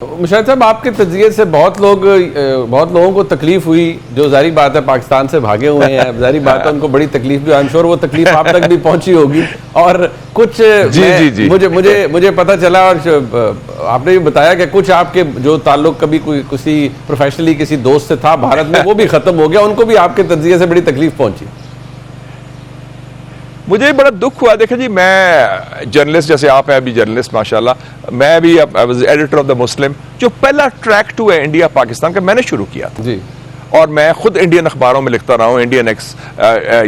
मुशाहिद साहब, आपके तजिए से बहुत लोगों को तकलीफ हुई जो जारी बात है पाकिस्तान से भागे हुए हैं। जारी बात है उनको बड़ी तकलीफ भी, आई एम श्योर वो तकलीफ आप तक भी पहुंची होगी। और कुछ जी। मुझे पता चला और आपने भी बताया कि कुछ आपके जो ताल्लुक कभी किसी प्रोफेशनली किसी दोस्त से था भारत में, वो भी खत्म हो गया, उनको भी आपके तजिए से बड़ी तकलीफ पहुंची। मुझे बड़ा दुख हुआ। देखिए जी, मैं जर्नलिस्ट, जैसे आप हैं अभी जर्नलिस्ट माशाल्लाह, मैं भी एडिटर ऑफ द मुस्लिम, जो पहला ट्रैक टू है इंडिया पाकिस्तान का, मैंने शुरू किया था जी। और मैं खुद इंडियन अखबारों में लिखता रहा हूँ, इंडियन एक्स,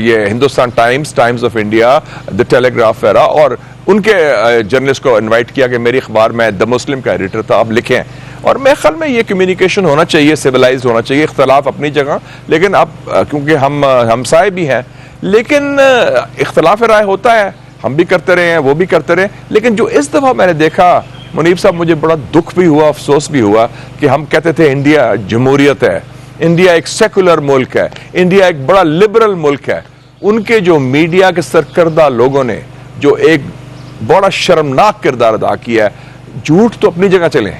ये Hindustan times, times of India, the telegraph वगैरह, और उनके जर्नलिस्ट को इन्वाइट किया कि मेरी अखबार में द मुस्लिम का एडिटर था, आप लिखें। और मेरे ख्याल में ये कम्युनिकेशन होना चाहिए, सिविलाइज्ड होना चाहिए, इख्तलाफ अपनी जगह, लेकिन अब क्योंकि हम हमसाए भी हैं, लेकिन इख्तलाफ राय होता है, हम भी करते रहे हैं, वो भी करते रहे। लेकिन जो इस दफ़ा मैंने देखा मुनीब साहब, मुझे बड़ा दुख भी हुआ, अफसोस भी हुआ कि हम कहते थे इंडिया जमहूरियत है, इंडिया एक सेकुलर मुल्क है, इंडिया एक बड़ा लिबरल मुल्क है। उनके जो मीडिया के सरकर्दा लोगों ने जो एक बड़ा शर्मनाक किरदार अदा किया है। झूठ तो अपनी जगह चले,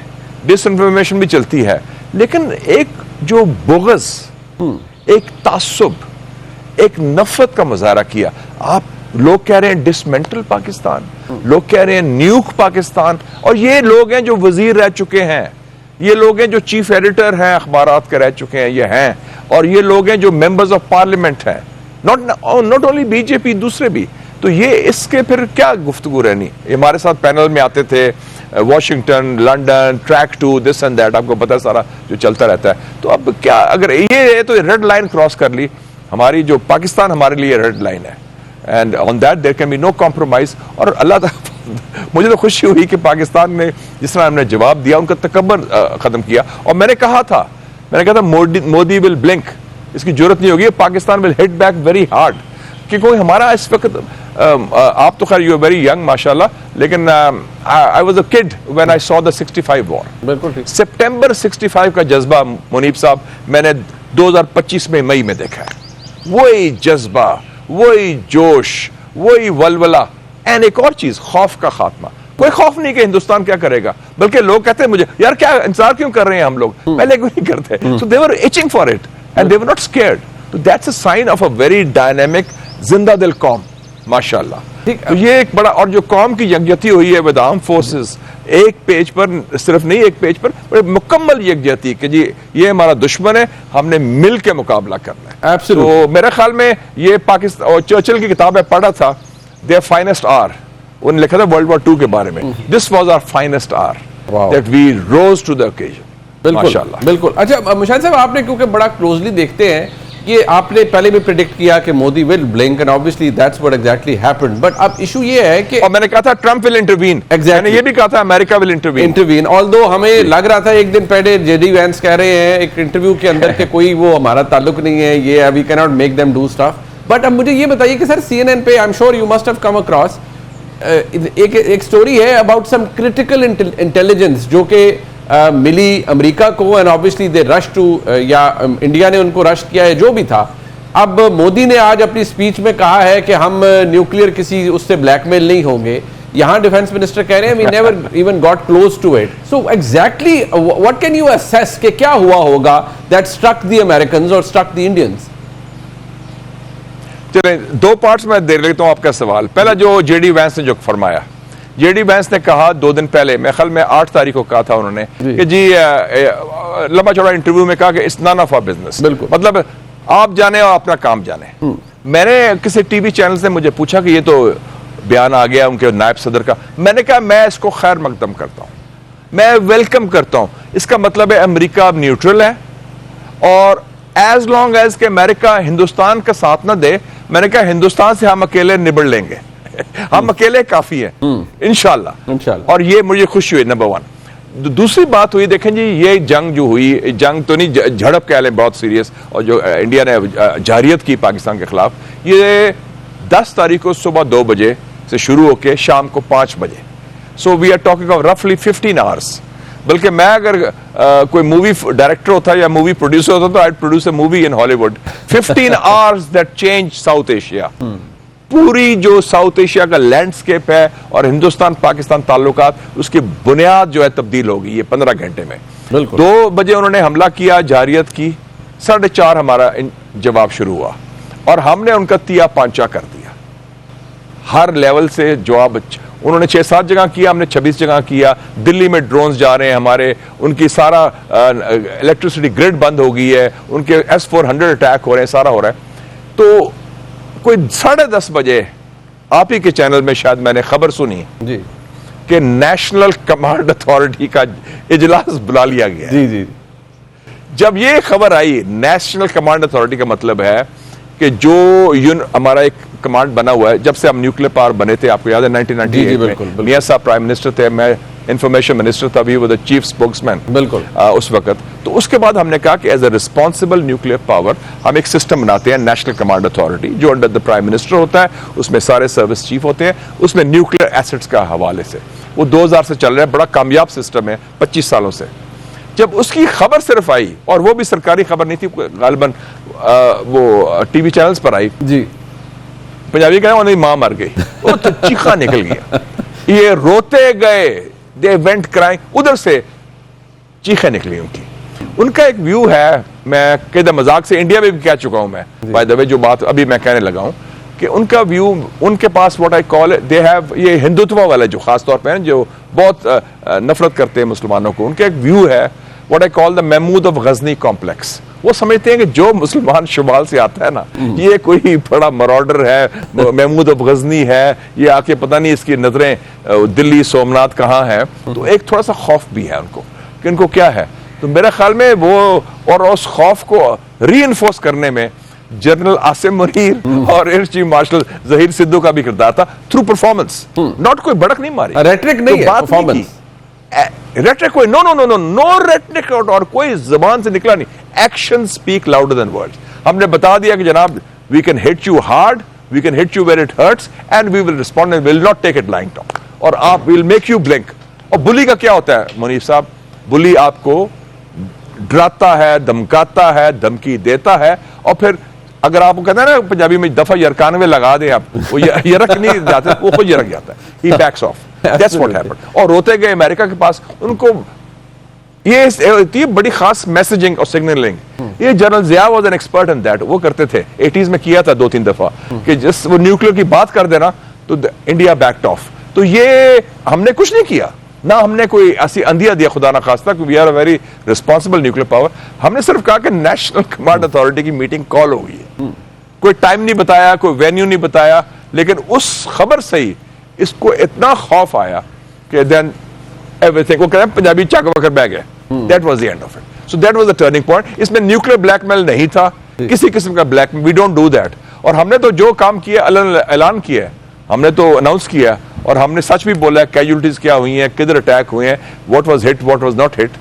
डिसइंफॉर्मेशन भी चलती है, लेकिन एक जो बुग़्ज़, एक तासुब, एक नफरत का मुजाहरा किया। आप लोग कह रहे हैं डिसमेंटल पाकिस्तान, लोग कह रहे हैं न्यूक पाकिस्तान, और ये लोग हैं जो वजीर रह चुके हैं, ये लोग हैं जो चीफ एडिटर हैं अखबारात के रह चुके हैं, ये हैं, और ये लोग हैं जो मेंबर्स ऑफ पार्लियामेंट हैं, नॉट ओनली बीजेपी, दूसरे भी। तो ये इसके फिर क्या गुफ्तगू रहनी। हमारे साथ पैनल में आते थे Washington, London, track two, this and that, आपको पता है सारा जो चलता रहता है। तो अब क्या, अगर ये तो रेड लाइन क्रॉस कर ली हमारी, जो पाकिस्तान हमारे लिए रेड लाइन है, and on that there can be no compromise. और अल्लाह मुझे तो खुशी हुई कि पाकिस्तान ने जिस तरह हमने जवाब दिया, उनका तकब्बर खत्म किया। और मैंने कहा था मोदी विल ब्लिंक, इसकी जरूरत नहीं होगी, Pakistan will hit back very hard. क्योंकि हमारा इस वक्त, आप तो खैर यू आर वेरी यंग माशाल्लाह, लेकिन I was a kid when I saw the 65 war. बिल्कुल ठीक। सितंबर 65 का जज्बा मुनीब साहब मैंने 2025 में मई में देखा है। वही जज्बा, वही जोश, वही वलवला, एंड एक और चीज, खौफ का खात्मा। कोई खौफ नहीं कि हिंदुस्तान क्या करेगा, बल्कि लोग कहते हैं मुझे, यार क्या इंतजार क्यों कर रहे हैं हम लोग, पहले क्यों नहीं करते। So they were itching for it and they were not scared. तो that's a sign of a very dynamic, जिंदा दिल कौम माशाल्लाह। तो ये एक बड़ा, और जो कौम की यकजहती हुई है विद आर्म फोर्सेस, एक पेज पर, सिर्फ नहीं एक पेज पर, बड़े मुकम्मल यकजहती कि जी ये हमारा दुश्मन है, हमने मिल के मुकाबला करना है। तो मेरे ख्याल में ये पाकिस्तान, और चर्चिल की किताब में पढ़ा था, देयर फाइनेस्ट आवर, उन्होंने लिखा था वर्ल्ड वॉर 2 के बारे में, this was our finest hour that we rose to the occasion. माशाल्लाह। बिल्कुल। अच्छा मुशाहिद साहब, आपने क्योंकि बड़ा क्लोजली देखते हैं कि आपने पहले भी प्रेडिक्ट किया कि Modi will blink, and obviously that's what exactly happened. But अब इशू ये है कि, और मैंने कहा था ट्रंप विल इंटरवीन, मैंने ये भी कहा था अमेरिका विल इंटरवीन। ऑल्दो हमें लग रहा था एक दिन पहले जेडी वैंस कह रहे हैं एक इंटरव्यू के अंदर कि कोई वो हमारा ताल्लुक नहीं है, ये we can not make them do stuff. But अब मुझे ये बताइए कि सर CNN पे, I am sure you must have come across, एक स्टोरी है अबाउट सम क्रिटिकल इंटेलिजेंस जो कि मिली अमेरिका को, and obviously they rush to, या इंडिया ने उनको रश किया है, जो भी था। अब मोदी ने आज अपनी स्पीच में कहा है कि हम न्यूक्लियर किसी उससे ब्लैकमेल नहीं होंगे। यहां डिफेंस मिनिस्टर कह रहे हैं we never even got close to it. So exactly what can you assess कि क्या हुआ होगा दैट स्ट्रक द अमेरिकन्स और स्ट्रक द इंडियंस? चले दो पार्ट्स में दे लेता हूं आपका सवाल। पहला जो जेडी वैंस ने जो फरमाया, जेडी वैंस ने कहा 2 दिन पहले, मैं ख्याल में 8 तारीख को कहा था उन्होंने कि जी लंबा चौड़ा इंटरव्यू में कहा कि it's none of our business, मतलब आप जाने और अपना काम जाने। मैंने किसी टीवी चैनल से मुझे पूछा कि ये तो बयान आ गया उनके नायब सदर का, मैंने कहा मैं इसको खैर मकदम करता हूं, मैं वेलकम करता हूं। इसका मतलब है अमेरिका अब न्यूट्रल है, और एज लॉन्ग एज के अमेरिका हिंदुस्तान का साथ ना दे, मैंने कहा हिंदुस्तान से हम अकेले निबड़ लेंगे, हम अकेले काफी हैं इंशाल्लाह। और ये मुझे खुशी हुई, नंबर 1। दूसरी बात हुई, देखें जी, ये जंग जो हुई, जंग तो नहीं, झड़प कह लें बहुत सीरियस, और जो इंडिया ने जारियत की पाकिस्तान के खिलाफ, ये 10 तारीख को सुबह 2 बजे से शुरू होकर शाम को 5 बजे। So we are talking of रफली 15 आवर्स। बल्कि मैं अगर कोई मूवी डायरेक्टर होता या मूवी प्रोड्यूसर होता तो I produce a movie in Hollywood. 15 hours that change south Asia. पूरी जो साउथ एशिया का लैंडस्केप है और हिंदुस्तान पाकिस्तान ताल्लुकात, उसकी बुनियाद जो है तब्दील होगी ये 15 घंटे में। बिल्कुल। 2 बजे उन्होंने हमला किया, जारियत की, 4:30 हमारा जवाब शुरू हुआ और हमने उनका तिया पांचा कर दिया। हर लेवल से जवाब उन्होंने 6-7 जगह किया, हमने 26 जगह किया। दिल्ली में ड्रोन्स जा रहे हैं हमारे, उनकी सारा इलेक्ट्रिसिटी ग्रिड बंद हो गई है, उनके S-400 अटैक हो रहे हैं, सारा हो रहा है। तो कोई 10:30 बजे आप ही के चैनल में शायद मैंने खबर सुनी जी कि नेशनल कमांड अथॉरिटी का इजलास बुला लिया गया। जी जी। जब ये खबर आई, नेशनल कमांड अथॉरिटी का मतलब है कि जो हमारा एक कमांड बना हुआ है, जब से हम न्यूक्लियर पावर बने थे, आपको याद है 1998 में मियां साहब प्राइम मिनिस्टर थे, मैं इंफॉर्मेशन मिनिस्टर था, भी वो द चीफ स्पोक्समैन बिल्कुल उस वक्त। तो उसके बाद हमने कहा कि as a responsible nuclear power हम एक सिस्टम बनाते हैं, नेशनल कमांड अथॉरिटी, जो अंडर द प्राइम मिनिस्टर होता है, उसमें सारे सर्विस चीफ होते हैं, उसमें न्यूक्लियर एसेट्स का हवाले से वो 2000 से चल रहा है, बड़ा कामयाब सिस्टम है 25 सालों से। जब उसकी खबर सिर्फ आई, और वो भी सरकारी खबर नहीं थी, गालिबन वो टीवी चैनल्स पर आई जी, पंजाबी कहना उन्हें मां मर गई, वो तो चीखा निकल गया, ये रोते गए, दे वेंट क्राइंग, उधर से चीखें निकली उनकी। उनका एक व्यू है, मैं कहता मजाक से इंडिया में भी कह चुका हूं मैं, बाय द वे जो बात अभी मैं कहने लगा हूं, कि उनका व्यू, उनके पास what I call they have, ये हिंदुत्व वाले जो खास तौर पे हैं, जो बहुत नफरत करते हैं मुसलमानों को, उनका एक व्यू है what I call the Mahmud of Ghazni complex. वो समझते हैं कि जो मुसलमान शुमाल से आता है ना, ये कोई बड़ा मरॉडर है, महमूद ऑफ गजनी है, ये आके पता नहीं इसकी नजरें दिल्ली सोमनाथ कहाँ है। तो एक थोड़ा सा खौफ भी है उनको कि इनको क्या है। तो मेरे ख्याल में वो, और उस खौफ को री-इन्फोर्स करने में जनरल आसिम मुनीर और air chief marshal Zaheer Sidhu का भी किरदार था, थ्रू परफॉर्मेंस, नॉट कोई भड़क नहीं मारी, रेटरिक नहीं है, परफॉर्मेंस। रेटरिक कोई नो रेटरिक, और कोई जबान से निकला नहीं। Action speak louder than words. हमने बता दिया कि जनाब, we can hit you hard, we can hit you where it hurts, and we will respond and will not take it lying talk, और आप विल मेक यू ब्लिंक। और बुली का क्या होता है मुनीर साहब? बुली आपको डराता है, धमकाता है, धमकी देता है, और फिर अगर आपको कहते हैं ना पंजाबी में दफा यरकानवे लगा दे आप, वो यरक नहीं जाते, वो खुद यरक जाता है, he backs off. That's what happened. और रोते गए अमेरिका के पास, उनको ये बड़ी खास मैसेजिंग और सिग्नलिंग, ये general Zia was an expert in that, वो करते थे 80s में, किया था 2-3 दफा, कि जिस वो न्यूक्लियर की बात कर देना तो इंडिया बैक्ड ऑफ। तो ये हमने कुछ नहीं किया ना, हमने कोई ऐसी अंधिया दिया खुदा ना खास्ता, we are a very responsible nuclear power. हमने सिर्फ कहा कि नेशनल कमांड अथॉरिटी की मीटिंग कॉल हो गई है, कोई टाइम नहीं बताया, कोई वेन्यू नहीं बताया, लेकिन उस खबर से ही इसको इतना खौफ आया कि देन एवरीथिंग, वो कहते हैं पंजाबी चक वकर बह गए, that was the end of it. So that was the turning point. इसमें न्यूक्लियर ब्लैकमेल नहीं था, किसी किस्म का blackmail, we don't do that. और हमने तो जो काम किया, ऐलान किया, हमने तो अनाउंस किया, और हमने सच भी बोला कैजुअलिटीज क्या हुई हैं, किधर अटैक हुए हैं, what was hit, what was not hit.